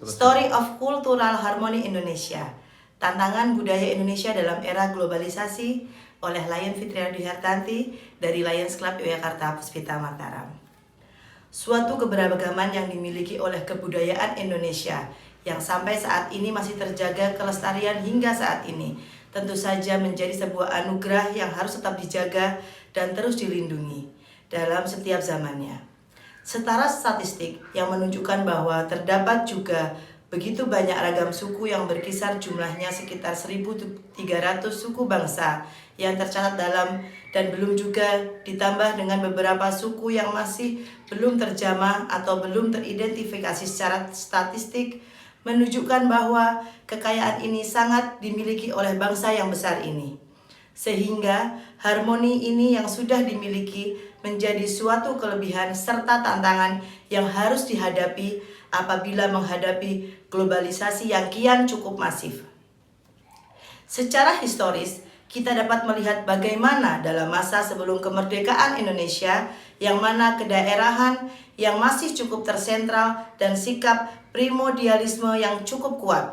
Story of Cultural Harmony Indonesia, Tantangan Budaya Indonesia dalam Era Globalisasi, oleh Lion Fitriana Hartanti dari Lions Club Yogyakarta Puspita Mataram. Suatu keberagaman yang dimiliki oleh kebudayaan Indonesia yang sampai saat ini masih terjaga kelestarian hingga saat ini, tentu saja menjadi sebuah anugerah yang harus tetap dijaga dan terus dilindungi dalam setiap zamannya. Setara statistik yang menunjukkan bahwa terdapat juga begitu banyak ragam suku yang berkisar jumlahnya sekitar 1.300 suku bangsa yang tercatat dalam dan belum juga ditambah dengan beberapa suku yang masih belum terjamah atau belum teridentifikasi secara statistik, menunjukkan bahwa kekayaan ini sangat dimiliki oleh bangsa yang besar ini. Sehingga harmoni ini yang sudah dimiliki menjadi suatu kelebihan serta tantangan yang harus dihadapi apabila menghadapi globalisasi yang kian cukup masif. Secara historis, kita dapat melihat bagaimana dalam masa sebelum kemerdekaan Indonesia yang mana kedaerahan yang masih cukup tersentral dan sikap primordialisme yang cukup kuat,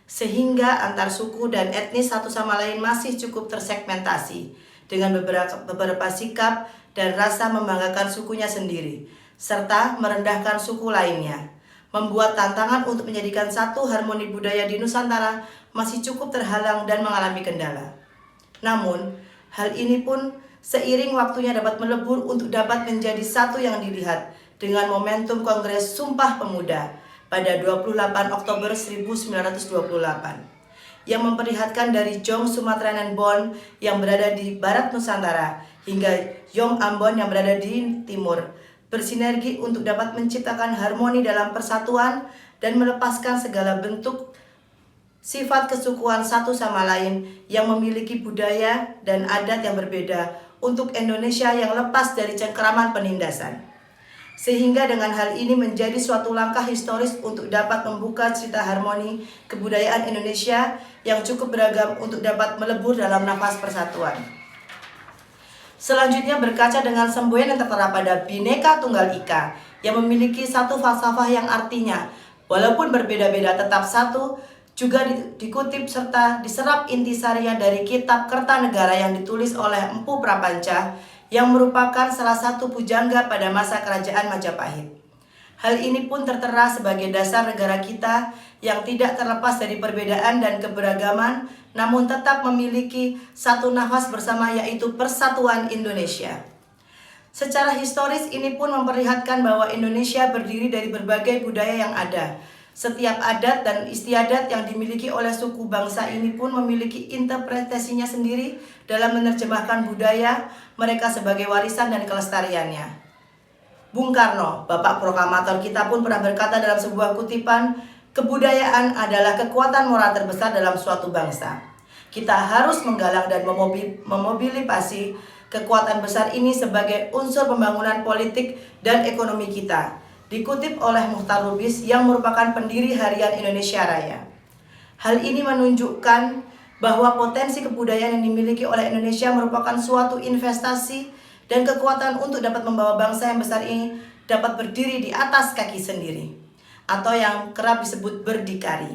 sehingga antar suku dan etnis satu sama lain masih cukup tersegmentasi dengan beberapa sikap dan rasa membanggakan sukunya sendiri, serta merendahkan suku lainnya, membuat tantangan untuk menjadikan satu harmoni budaya di Nusantara masih cukup terhalang dan mengalami kendala. Namun, hal ini pun seiring waktunya dapat melebur untuk dapat menjadi satu yang dilihat dengan momentum Kongres Sumpah Pemuda pada 28 Oktober 1928 yang memperlihatkan dari Jong Sumatranan Bon yang berada di barat Nusantara hingga Yong Ambon yang berada di timur bersinergi untuk dapat menciptakan harmoni dalam persatuan dan melepaskan segala bentuk sifat kesukuan satu sama lain yang memiliki budaya dan adat yang berbeda untuk Indonesia yang lepas dari cengkeraman penindasan. Sehingga dengan hal ini menjadi suatu langkah historis untuk dapat membuka cerita harmoni kebudayaan Indonesia yang cukup beragam untuk dapat melebur dalam nafas persatuan. Selanjutnya berkaca dengan semboyan yang tertera pada Bhinneka Tunggal Ika yang memiliki satu falsafah yang artinya walaupun berbeda-beda tetap satu, juga dikutip serta diserap intisarinya dari kitab Kertanegara yang ditulis oleh Empu Prapanca yang merupakan salah satu pujangga pada masa kerajaan Majapahit. Hal ini pun tertera sebagai dasar negara kita yang tidak terlepas dari perbedaan dan keberagaman, namun tetap memiliki satu nafas bersama, yaitu Persatuan Indonesia. Secara historis ini pun memperlihatkan bahwa Indonesia berdiri dari berbagai budaya yang ada. Setiap adat dan istiadat yang dimiliki oleh suku bangsa ini pun memiliki interpretasinya sendiri dalam menerjemahkan budaya mereka sebagai warisan dan kelestariannya. Bung Karno, Bapak Proklamator kita pun pernah berkata dalam sebuah kutipan, kebudayaan adalah kekuatan moral terbesar dalam suatu bangsa. Kita harus menggalang dan memobilisasi kekuatan besar ini sebagai unsur pembangunan politik dan ekonomi kita. Dikutip oleh Muchtar Lubis yang merupakan pendiri Harian Indonesia Raya. Hal ini menunjukkan bahwa potensi kebudayaan yang dimiliki oleh Indonesia merupakan suatu investasi dan kekuatan untuk dapat membawa bangsa yang besar ini dapat berdiri di atas kaki sendiri, atau yang kerap disebut berdikari.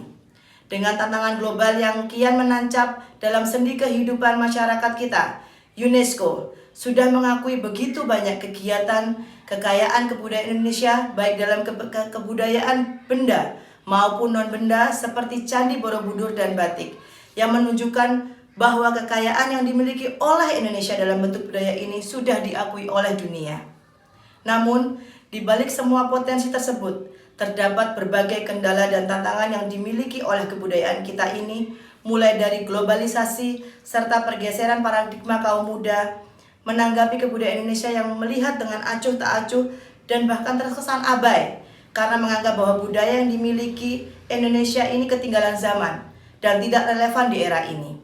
Dengan tantangan global yang kian menancap dalam sendi kehidupan masyarakat kita, UNESCO sudah mengakui begitu banyak kegiatan kekayaan kebudayaan Indonesia baik dalam kebudayaan benda maupun non-benda seperti Candi Borobudur dan batik yang menunjukkan bahwa kekayaan yang dimiliki oleh Indonesia dalam bentuk budaya ini sudah diakui oleh dunia. Namun, di balik semua potensi tersebut, terdapat berbagai kendala dan tantangan yang dimiliki oleh kebudayaan kita ini, mulai dari globalisasi serta pergeseran paradigma kaum muda, menanggapi kebudayaan Indonesia yang melihat dengan acuh tak acuh dan bahkan terkesan abai karena menganggap bahwa budaya yang dimiliki Indonesia ini ketinggalan zaman dan tidak relevan di era ini.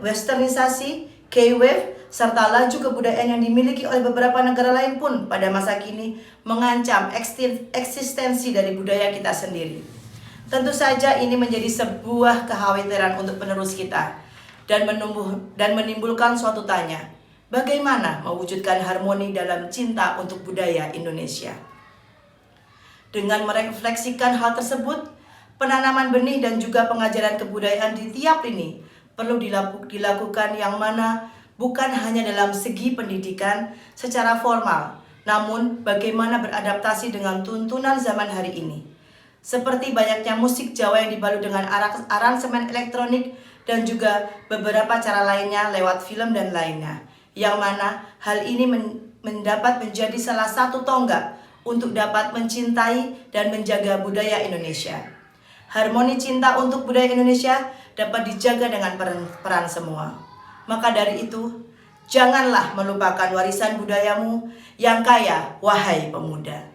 Westernisasi, K-Wave, serta laju kebudayaan yang dimiliki oleh beberapa negara lain pun pada masa kini mengancam eksistensi dari budaya kita sendiri. Tentu saja ini menjadi sebuah kekhawatiran untuk penerus kita dan menimbulkan suatu tanya, bagaimana mewujudkan harmoni dalam cinta untuk budaya Indonesia? Dengan merefleksikan hal tersebut, penanaman benih dan juga pengajaran kebudayaan di tiap lini perlu dilakukan, yang mana bukan hanya dalam segi pendidikan secara formal, namun bagaimana beradaptasi dengan tuntunan zaman hari ini. Seperti banyaknya musik Jawa yang dibalut dengan aransemen elektronik dan juga beberapa cara lainnya lewat film dan lainnya, yang mana hal ini mendapat menjadi salah satu tonggak untuk dapat mencintai dan menjaga budaya Indonesia. Harmoni cinta untuk budaya Indonesia dapat dijaga dengan peran semua. Maka dari itu, janganlah melupakan warisan budayamu yang kaya, wahai pemuda.